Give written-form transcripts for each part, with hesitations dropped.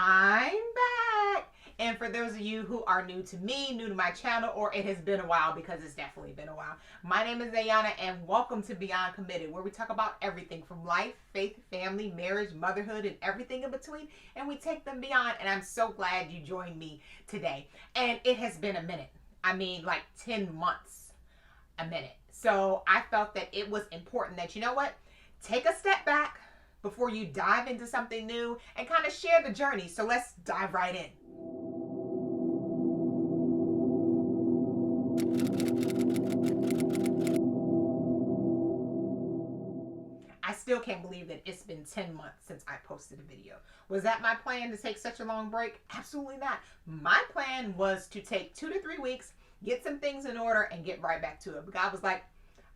I'm back. And for those of you who are new to me, new to my channel, or it has been a while, because it's definitely been a while, my name is Ayanna, and welcome to Beyond Committed, where we talk about everything from life, faith, family, marriage, motherhood, and everything in between, and we take them beyond. And I'm so glad you joined me today. And it has been a minute. I mean, like 10 months, a minute. So I felt that it was important that, you know what, take a step back before you dive into something new and kind of share the journey. So let's dive right in. I still can't believe that it's been 10 months since I posted a video. Was that my plan to take such a long break? Absolutely not. My plan was to take 2 to 3 weeks, get some things in order, and get right back to it. But God was like,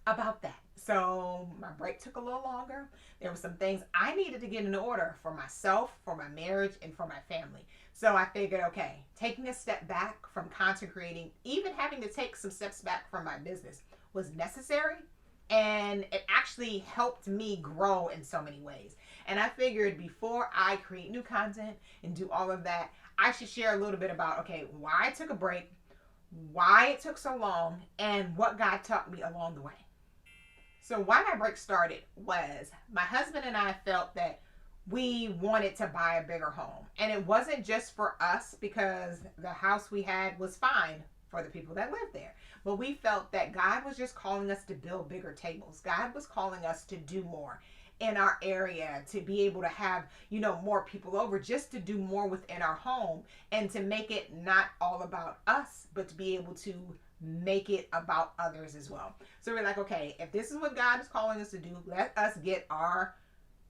about that. So my break took a little longer. There were some things I needed to get in order for myself, for my marriage, and for my family. So I figured, okay, taking a step back from content creating, even having to take some steps back from my business was necessary. And it actually helped me grow in so many ways. And I figured before I create new content and do all of that, I should share a little bit about, okay, why I took a break, why it took so long, and what God taught me along the way. So why my break started was my husband and I felt that we wanted to buy a bigger home. And it wasn't just for us, because the house we had was fine for the people that lived there. But we felt that God was just calling us to build bigger tables. God was calling us to do more in our area, to be able to have, more people over, just to do more within our home, and to make it not all about us, but to be able to make it about others as well. So we're like, okay, if this is what God is calling us to do, let us get our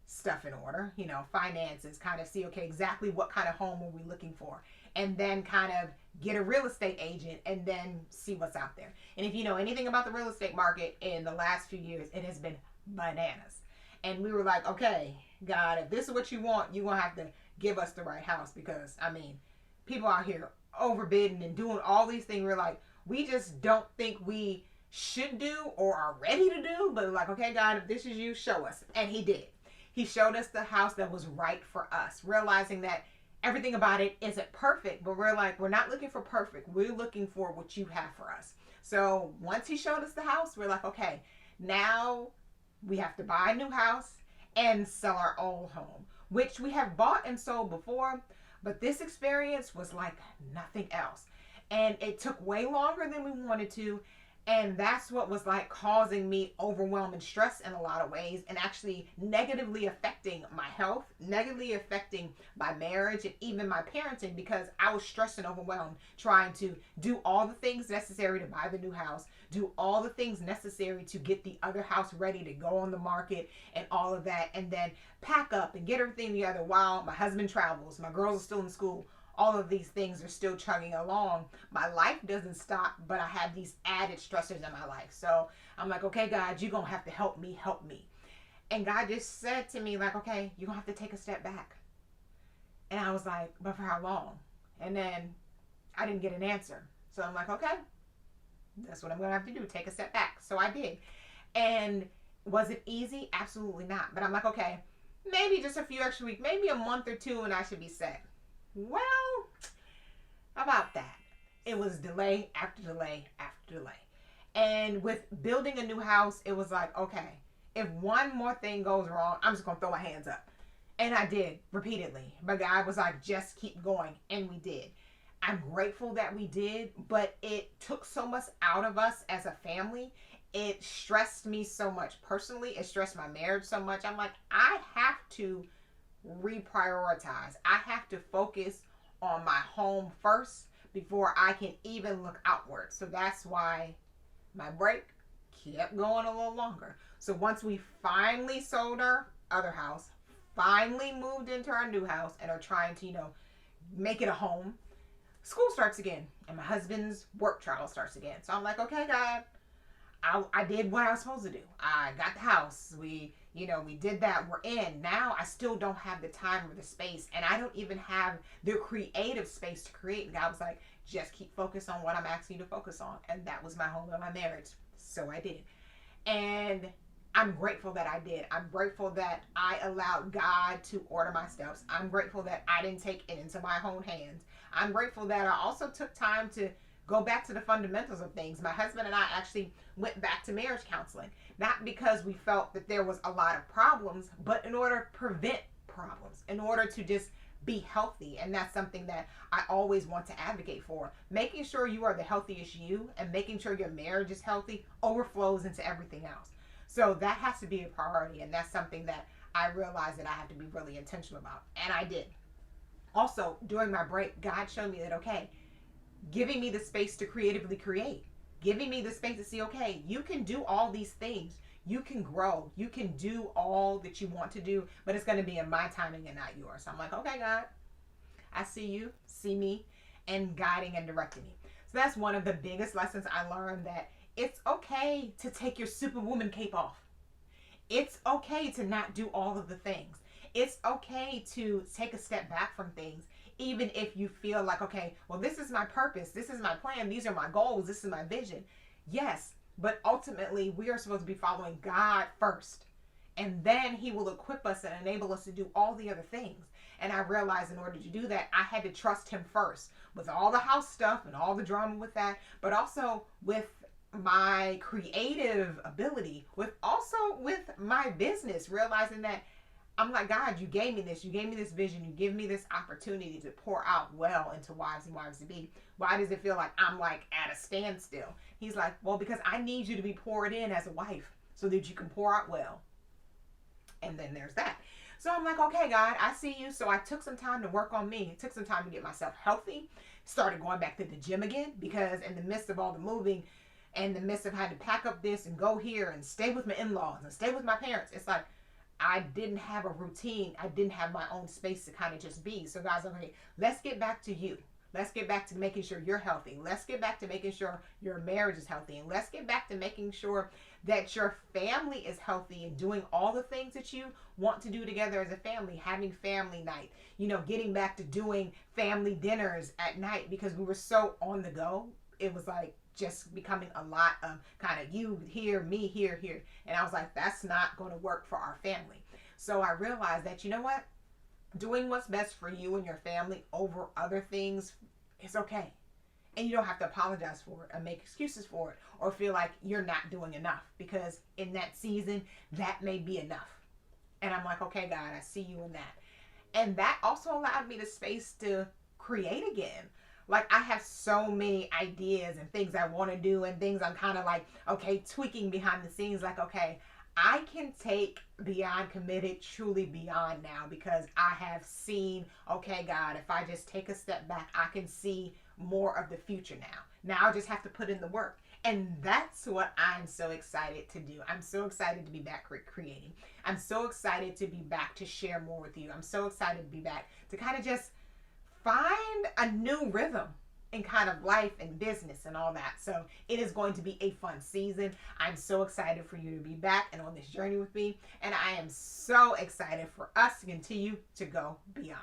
stuff in order, finances, kind of see, okay, exactly what kind of home are we looking for, and then kind of get a real estate agent and then see what's out there. And if you know anything about the real estate market in the last few years, it has been bananas. And we were like, okay, God, if this is what you want, you're going to have to give us the right house, because, people out here overbidding and doing all these things. We're like, we just don't think we should do or are ready to do, but like, okay, God, if this is you, show us. And he did. He showed us the house that was right for us, realizing that everything about it isn't perfect, but we're like, we're not looking for perfect. We're looking for what you have for us. So once he showed us the house, we're like, okay, now we have to buy a new house and sell our old home, which we have bought and sold before, but this experience was like nothing else. And it took way longer than we wanted to. And that's what was like causing me overwhelm and stress in a lot of ways, and actually negatively affecting my health, negatively affecting my marriage, and even my parenting, because I was stressed and overwhelmed trying to do all the things necessary to buy the new house, do all the things necessary to get the other house ready to go on the market and all of that, and then pack up and get everything together while my husband travels, my girls are still in school. All of these things are still chugging along. My life doesn't stop, but I have these added stressors in my life. So I'm like, okay, God, you're going to have to help me. And God just said to me, like, okay, you're going to have to take a step back. And I was like, but for how long? And then I didn't get an answer. So I'm like, okay, that's what I'm going to have to do, take a step back. So I did. And was it easy? Absolutely not. But I'm like, okay, maybe just a few extra weeks, maybe a month or two, and I should be set. Well, about that. It was delay after delay after delay. And with building a new house, it was like, okay, if one more thing goes wrong, I'm just going to throw my hands up. And I did repeatedly. But God was like, just keep going. And we did. I'm grateful that we did, but it took so much out of us as a family. It stressed me so much personally. It stressed my marriage so much. I'm like, I have to reprioritize. I have to focus on my home first before I can even look outward. So that's why my break kept going a little longer. So once we finally sold our other house, finally moved into our new house, and are trying to, make it a home, school starts again, and my husband's work trial starts again. So I'm like, okay, God, I did what I was supposed to do. I got the house. We did that. We're in. Now I still don't have the time or the space, and I don't even have the creative space to create. And God was like, just keep focused on what I'm asking you to focus on. And that was my home and my marriage. So I did. And I'm grateful that I did. I'm grateful that I allowed God to order my steps. I'm grateful that I didn't take it into my own hands. I'm grateful that I also took time to go back to the fundamentals of things. My husband and I actually went back to marriage counseling, not because we felt that there was a lot of problems, but in order to prevent problems, in order to just be healthy. And that's something that I always want to advocate for. Making sure you are the healthiest you and making sure your marriage is healthy overflows into everything else. So that has to be a priority. And that's something that I realized that I have to be really intentional about. And I did. Also, during my break, God showed me that, okay, giving me the space to creatively create, giving me the space to see, okay, you can do all these things. You can grow. You can do all that you want to do, but it's going to be in my timing and not yours. So I'm like, okay, God, I see you, see me, and guiding and directing me. So that's one of the biggest lessons I learned, that it's okay to take your superwoman cape off. It's okay to not do all of the things. It's okay to take a step back from things, even if you feel like, okay, well, this is my purpose. This is my plan. These are my goals. This is my vision. Yes, but ultimately, we are supposed to be following God first. And then he will equip us and enable us to do all the other things. And I realized in order to do that, I had to trust him first with all the house stuff and all the drama with that, but also with my creative ability, with my business, realizing that I'm like, God, you gave me this. You gave me this vision. You give me this opportunity to pour out well into wives and wives to be. Why does it feel like I'm like at a standstill? He's like, well, because I need you to be poured in as a wife so that you can pour out well. And then there's that. So I'm like, okay, God, I see you. So I took some time to work on me. It took some time to get myself healthy. Started going back to the gym again, because in the midst of all the moving and the midst of having to pack up this and go here and stay with my in-laws and stay with my parents, it's like, I didn't have a routine. I didn't have my own space to kind of just be. So guys, okay, let's get back to you. Let's get back to making sure you're healthy. Let's get back to making sure your marriage is healthy. And let's get back to making sure that your family is healthy and doing all the things that you want to do together as a family, having family night, getting back to doing family dinners at night, because we were so on the go. It was like just becoming a lot of kind of you here, me here. And I was like, that's not going to work for our family. So I realized that, you know what? Doing what's best for you and your family over other things is okay. And you don't have to apologize for it or make excuses for it or feel like you're not doing enough, because in that season, that may be enough. And I'm like, okay, God, I see you in that. And that also allowed me the space to create again. Like, I have so many ideas and things I want to do and things I'm kind of like, okay, tweaking behind the scenes. Like, okay, I can take Beyond Committed truly beyond now, because I have seen, okay, God, if I just take a step back, I can see more of the future now. Now I just have to put in the work. And that's what I'm so excited to do. I'm so excited to be back creating. I'm so excited to be back to share more with you. I'm so excited to be back to kind of just find a new rhythm in kind of life and business and all that. So it is going to be a fun season. I'm so excited for you to be back and on this journey with me. And I am so excited for us to continue to go beyond.